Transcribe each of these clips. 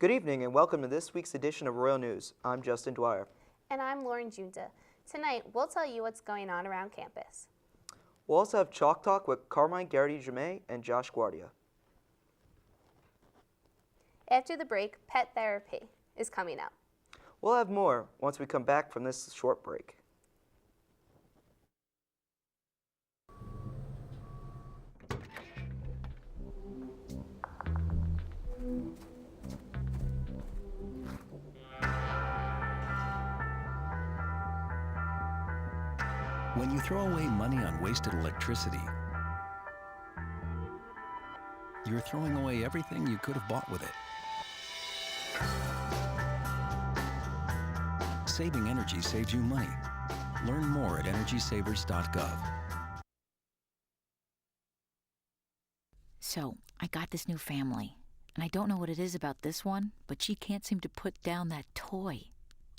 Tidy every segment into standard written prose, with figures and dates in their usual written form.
Good evening and welcome to this week's edition of Royal News. I'm Justin Dwyer. And I'm Lauren Junta. Tonight, we'll tell you what's going on around campus. We'll also have Chalk Talk with Carmine and Josh Guardia. After the break, pet therapy is coming up. We'll have more once we come back from this short break. When you throw away money on wasted electricity, you're throwing away everything you could have bought with it. Saving energy saves you money. Learn more at energysavers.gov. So, I got this new family, and I don't know what it is about this one, but she can't seem to put down that toy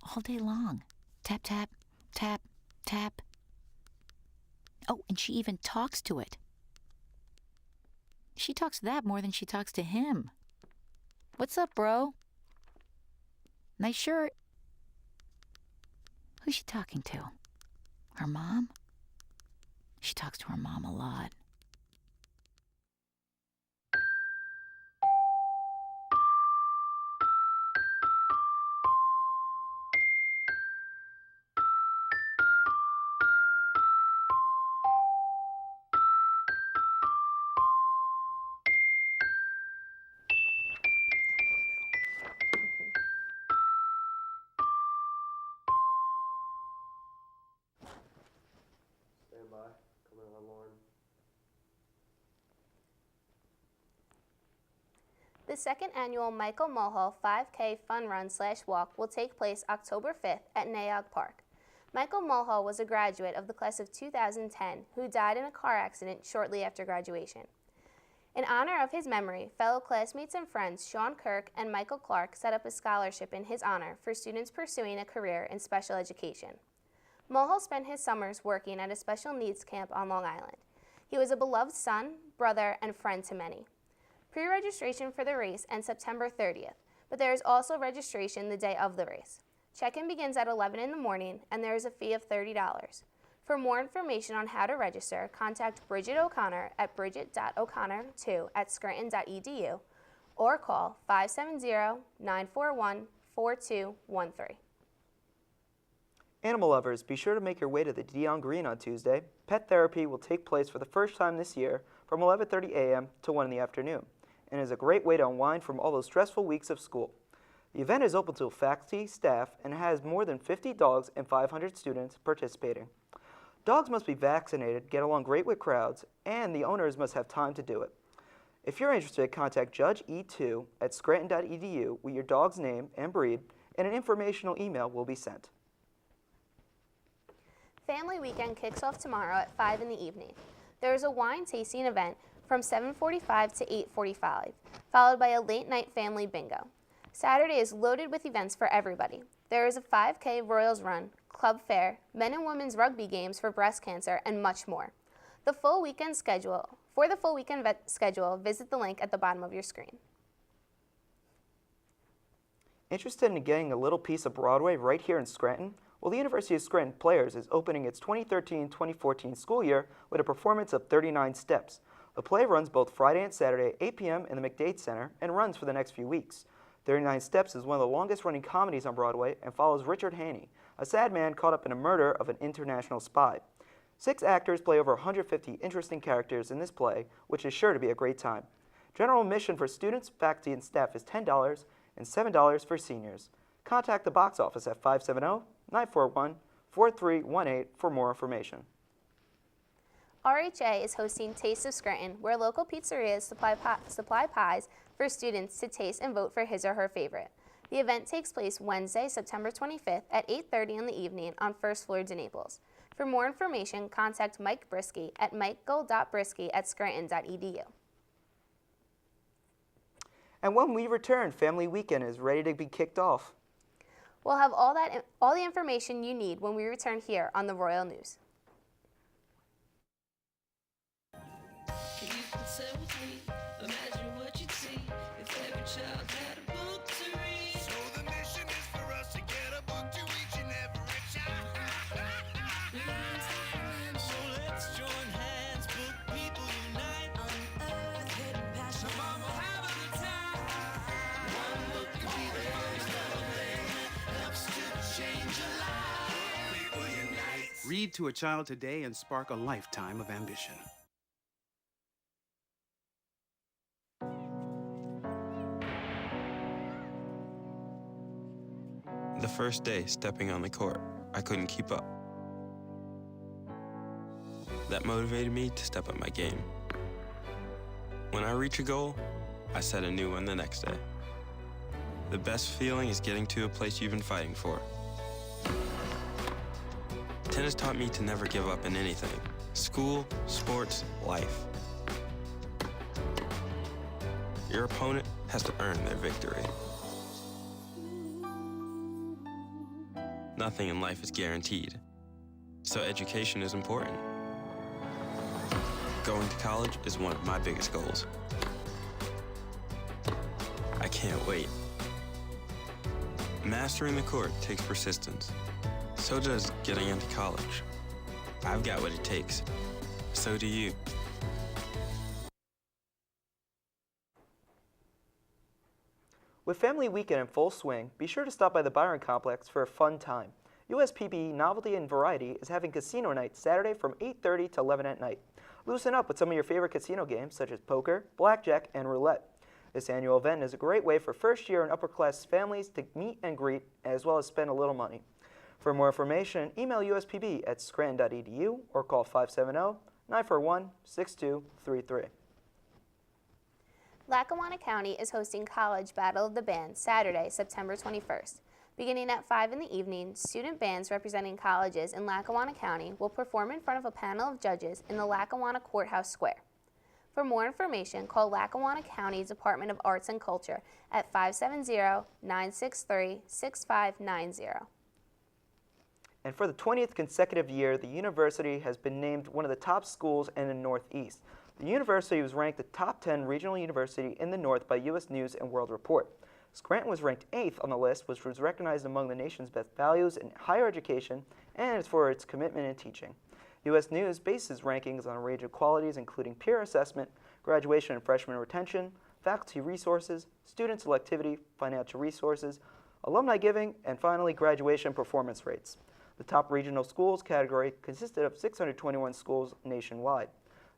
all day long. Tap, tap, tap, tap. Oh, and she even talks to it. She talks to that more than she talks to him. What's up, bro? Nice shirt. Who's she talking to? Her mom? She talks to her mom a lot. Stand by. Coming on, Lauren. The second annual Michael Mulhall 5K Fun Run/Walk will take place October 5th at Nayog Park. Michael Mulhall was a graduate of the class of 2010 who died in a car accident shortly after graduation. In honor of his memory, fellow classmates and friends Sean Kirk and Michael Clark set up a scholarship in his honor for students pursuing a career in special education. Mulhall spent his summers working at a special needs camp on Long Island. He was a beloved son, brother, and friend to many. Pre-registration for the race ends September 30th, but there is also registration the day of the race. Check-in begins at 11 in the morning, and there is a fee of $30. For more information on how to register, contact Bridget O'Connor at bridget.o'connor2@scranton.edu or call 570-941-4213. Animal lovers, be sure to make your way to the Dion Green on Tuesday. Pet therapy will take place for the first time this year from 11:30 a.m. to 1 in the afternoon, and is a great way to unwind from all those stressful weeks of school. The event is open to faculty, staff, and has more than 50 dogs and 500 students participating. Dogs must be vaccinated, get along great with crowds, and the owners must have time to do it. If you're interested, contact Judge E2 at scranton.edu with your dog's name and breed, and an informational email will be sent. Family Weekend kicks off tomorrow at 5 in the evening. There is a wine tasting event from 7:45 to 8:45, followed by a late-night family bingo. Saturday is loaded with events for everybody. There is a 5K Royals Run, club fair, men and women's rugby games for breast cancer, and much more. For the full weekend schedule, visit the link at the bottom of your screen. Interested in getting a little piece of Broadway right here in Scranton? Well, the University of Scranton Players is opening its 2013-2014 school year with a performance of 39 Steps. The play runs both Friday and Saturday at 8 p.m. in the McDade Center and runs for the next few weeks. 39 Steps is one of the longest-running comedies on Broadway and follows Richard Haney, a sad man caught up in a murder of an international spy. 6 actors play over 150 interesting characters in this play, which is sure to be a great time. General admission for students, faculty, and staff is $10 and $7 for seniors. Contact the box office at 570-941-4318 for more information. RHA is hosting Taste of Scranton, where local pizzerias supply pies for students to taste and vote for his or her favorite. The event takes place Wednesday, September 25th at 8:30 in the evening on First Floor de Naples. For more information, contact Mike Brisky at michael.brisky@scranton.edu. And when we return, Family Weekend is ready to be kicked off. We'll have all the information you need when we return here on the Royal News. Can you concern with me? Imagine what you'd see if every child had a book to Read to a child today and spark a lifetime of ambition. The first day stepping on the court, I couldn't keep up. That motivated me to step up my game. When I reach a goal, I set a new one the next day. The best feeling is getting to a place you've been fighting for. Tennis taught me to never give up in anything. School, sports, life. Your opponent has to earn their victory. Nothing in life is guaranteed, so education is important. Going to college is one of my biggest goals. I can't wait. Mastering the court takes persistence. So does getting into college. I've got what it takes. So do you. With Family Weekend in full swing, be sure to stop by the Byron Complex for a fun time. USPB Novelty and Variety is having casino night Saturday from 8:30 to 11 at night. Loosen up with some of your favorite casino games such as poker, blackjack, and roulette. This annual event is a great way for first-year and upper-class families to meet and greet, as well as spend a little money. For more information, email USPB at scranton.edu or call 570-941-6233. Lackawanna County is hosting College Battle of the Bands Saturday, September 21st. Beginning at 5 in the evening, student bands representing colleges in Lackawanna County will perform in front of a panel of judges in the Lackawanna Courthouse Square. For more information, call Lackawanna County Department of Arts and Culture at 570-963-6590. And for the 20th consecutive year, the university has been named one of the top schools in the Northeast. The university was ranked the top 10 regional university in the North by U.S. News and World Report. Scranton was ranked 8th on the list, which was recognized among the nation's best values in higher education and is for its commitment in teaching. U.S. News bases rankings on a range of qualities including peer assessment, graduation and freshman retention, faculty resources, student selectivity, financial resources, alumni giving, and finally graduation performance rates. The top regional schools category consisted of 621 schools nationwide.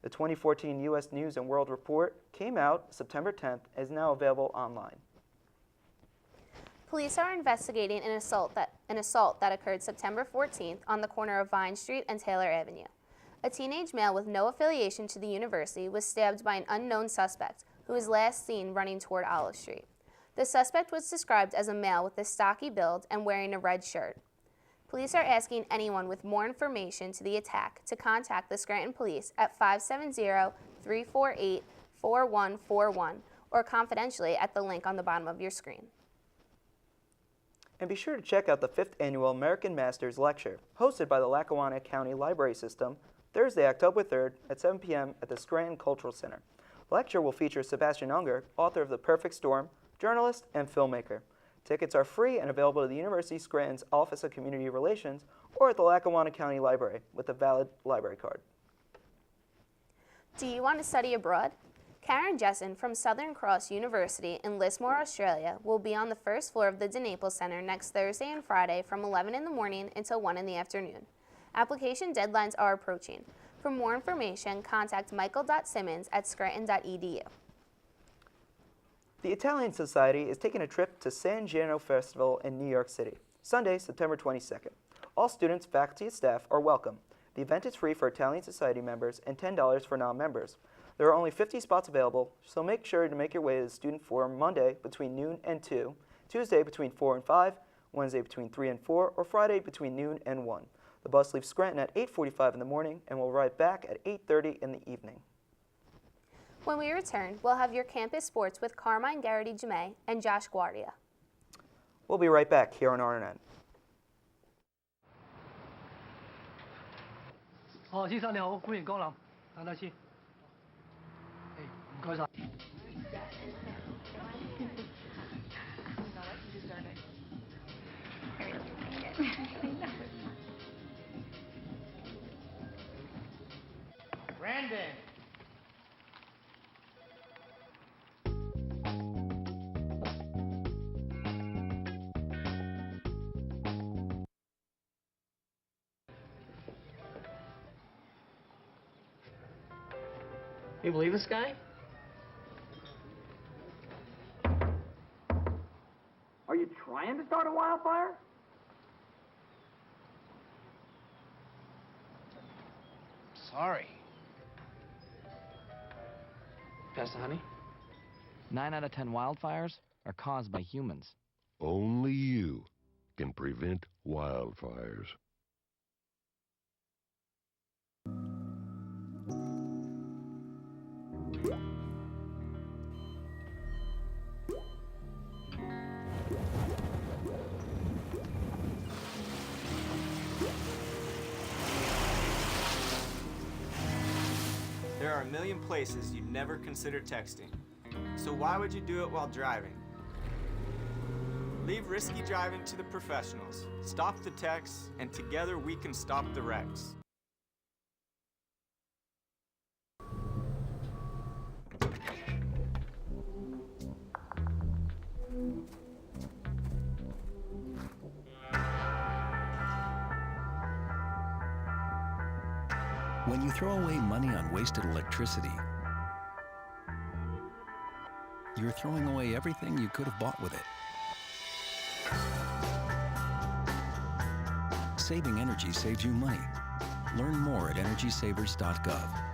The 2014 U.S. News and World Report came out September 10th and is now available online. Police are investigating an assault that occurred September 14th on the corner of Vine Street and Taylor Avenue. A teenage male with no affiliation to the university was stabbed by an unknown suspect who was last seen running toward Olive Street. The suspect was described as a male with a stocky build and wearing a red shirt. Police are asking anyone with more information to the attack to contact the Scranton Police at 570-348-4141 or confidentially at the link on the bottom of your screen. And be sure to check out the 5th Annual American Masters Lecture, hosted by the Lackawanna County Library System, Thursday, October 3rd at 7 p.m. at the Scranton Cultural Center. The lecture will feature Sebastian Unger, author of The Perfect Storm, journalist and filmmaker. Tickets are free and available at the University of Scranton's Office of Community Relations or at the Lackawanna County Library with a valid library card. Do you want to study abroad? Karen Jessen from Southern Cross University in Lismore, Australia will be on the first floor of the DeNaples Center next Thursday and Friday from 11 in the morning until 1 in the afternoon. Application deadlines are approaching. For more information, contact michael.simmons at scranton.edu. The Italian Society is taking a trip to San Gino Festival in New York City, Sunday, September 22nd. All students, faculty, and staff are welcome. The event is free for Italian Society members and $10 for non-members. There are only 50 spots available, so make sure to make your way to the Student Forum Monday between noon and 2, Tuesday between 4 and 5, Wednesday between 3 and 4, or Friday between noon and 1. The bus leaves Scranton at 8:45 in the morning and will arrive back at 8:30 in the evening. When we return, we'll have your campus sports with Carmine Garrity-Jame and Josh Guardia. We'll be right back here on RNN. 先生你好，歡迎光臨，等等先。唔該晒。Brandon. You believe this guy? Are you trying to start a wildfire? Sorry. Pass the honey? 9 out of 10 wildfires are caused by humans. Only you can prevent wildfires. There are a million places you'd never consider texting. So why would you do it while driving? Leave risky driving to the professionals. Stop the texts, and together we can stop the wrecks. When you throw away money on wasted electricity, you're throwing away everything you could have bought with it. Saving energy saves you money. Learn more at energysavers.gov.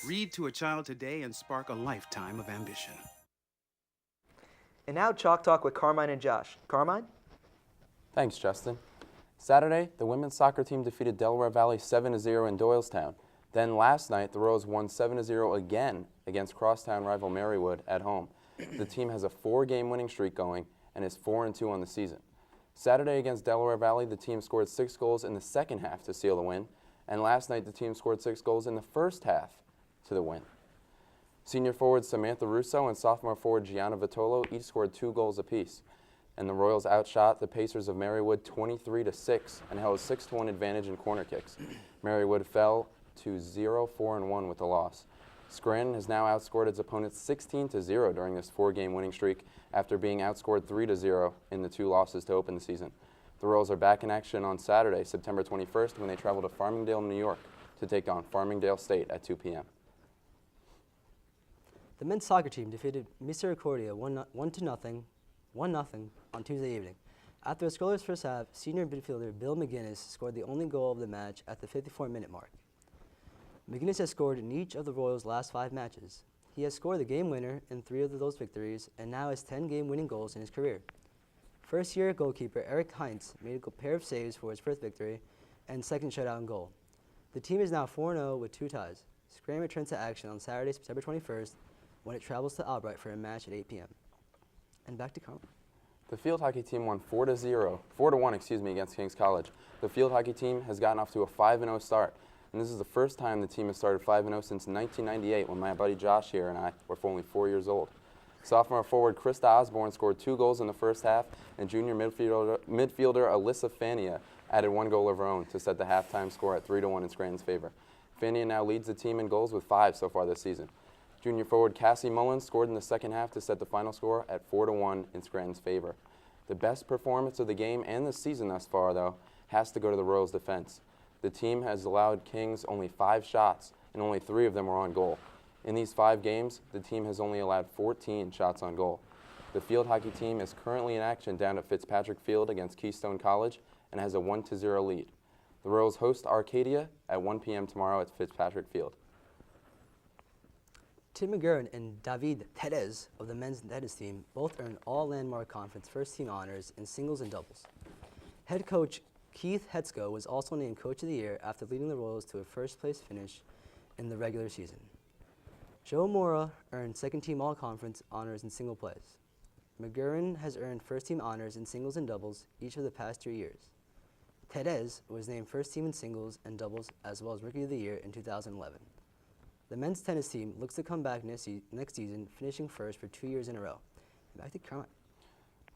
Read to a child today and spark a lifetime of ambition. And now Chalk Talk with Carmine and Josh. Carmine? Thanks, Justin. Saturday, the women's soccer team defeated Delaware Valley 7-0 in Doylestown. Then last night, the Royals won 7-0 again against crosstown rival Marywood at home. The team has a 4-game winning streak going and is 4-2 on the season. Saturday against Delaware Valley, the team scored 6 goals in the second half to seal the win. And last night, the team scored 6 goals in the first half to the win. Senior forward Samantha Russo and sophomore forward Gianna Vitolo each scored 2 goals apiece. And the Royals outshot the Pacers of Marywood 23-6 and held a 6-1 advantage in corner kicks. Marywood fell to 0-4-1 with the loss. Scranton has now outscored its opponents 16-0 during this 4-game winning streak after being outscored 3-0 in the 2 losses to open the season. The Royals are back in action on Saturday, September 21st, when they travel to Farmingdale, New York to take on Farmingdale State at 2 p.m. The men's soccer team defeated Misericordia 1-0 on Tuesday evening. After a scoreless first half, senior midfielder Bill McGinnis scored the only goal of the match at the 54-minute mark. McGinnis has scored in each of the Royals' last 5 matches. He has scored the game winner in 3 of those victories and now has 10 game-winning goals in his career. First-year goalkeeper Eric Heinz made a pair of saves for his first victory and second shutout in goal. The team is now 4-0 with 2 ties. Scranton returns to action on Saturday, September 21st, when it travels to Albright for a match at 8 p.m. And back to Carmine. The field hockey team won 4-1 against King's College. The field hockey team has gotten off to a 5-0 start, and this is the first time the team has started 5-0 since 1998 when my buddy Josh here and I were only 4 years old. Sophomore forward Krista Osborne scored 2 goals in the first half, and junior midfielder Alyssa Fania added 1 goal of her own to set the halftime score at 3-1 in Scranton's favor. Fania now leads the team in goals with 5 so far this season. Junior forward Cassie Mullins scored in the second half to set the final score at 4-1 in Scranton's favor. The best performance of the game and the season thus far, though, has to go to the Royals' defense. The team has allowed Kings only 5 shots, and only 3 of them were on goal. In these 5 games, the team has only allowed 14 shots on goal. The field hockey team is currently in action down at Fitzpatrick Field against Keystone College and has a 1-0 lead. The Royals host Arcadia at 1 p.m. tomorrow at Fitzpatrick Field. Tim McGurran and David Terez of the men's tennis team both earned all Landmark Conference first-team honors in singles and doubles. Head coach Keith Hetzko was also named Coach of the Year after leading the Royals to a first-place finish in the regular season. Joe Mora earned second-team all-conference honors in single plays. McGurran has earned first-team honors in singles and doubles each of the past 2 years. Terez was named first-team in singles and doubles as well as Rookie of the Year in 2011. The men's tennis team looks to come back next season, finishing first for 2 years in a row. Back to Carmine.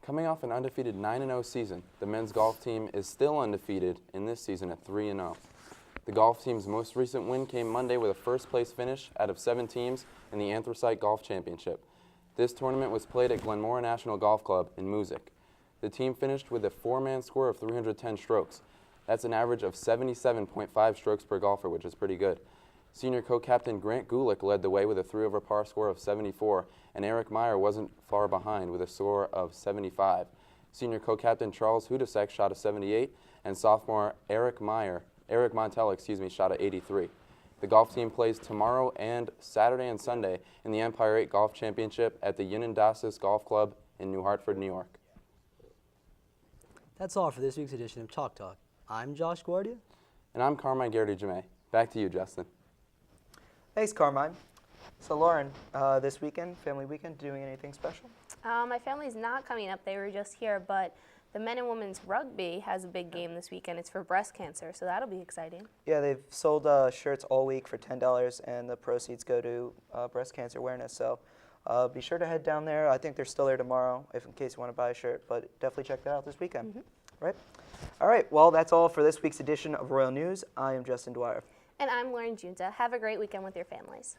Coming off an undefeated 9-0 season, the men's golf team is still undefeated in this season at 3-0. The golf team's most recent win came Monday with a first-place finish out of 7 teams in the Anthracite Golf Championship. This tournament was played at Glenmora National Golf Club in Moosic. The team finished with a 4-man score of 310 strokes. That's an average of 77.5 strokes per golfer, which is pretty good. Senior co-captain Grant Gulick led the way with a 3-over par score of 74, and Eric Meyer wasn't far behind with a score of 75. Senior co-captain Charles Hudasek shot a 78, and sophomore Eric Montel, shot a 83. The golf team plays tomorrow and Saturday and Sunday in the Empire 8 Golf Championship at the Unandasis Golf Club in New Hartford, New York. That's all for this week's edition of Chalk Talk. I'm Josh Guardia. And I'm Carmine Gardy-Jamay. Back to you, Justin. Thanks, Carmine. So, Lauren, this weekend, family weekend, doing anything special? My family's not coming up. They were just here, but the men and women's rugby has a big game this weekend. It's for breast cancer, so that'll be exciting. Yeah, they've sold shirts all week for $10, and the proceeds go to breast cancer awareness. So be sure to head down there. I think they're still there tomorrow, in case you want to buy a shirt. But definitely check that out this weekend. Right? All right. Well, that's all for this week's edition of Royal News. I am Justin Dwyer. And I'm Lauren Junta. Have a great weekend with your families.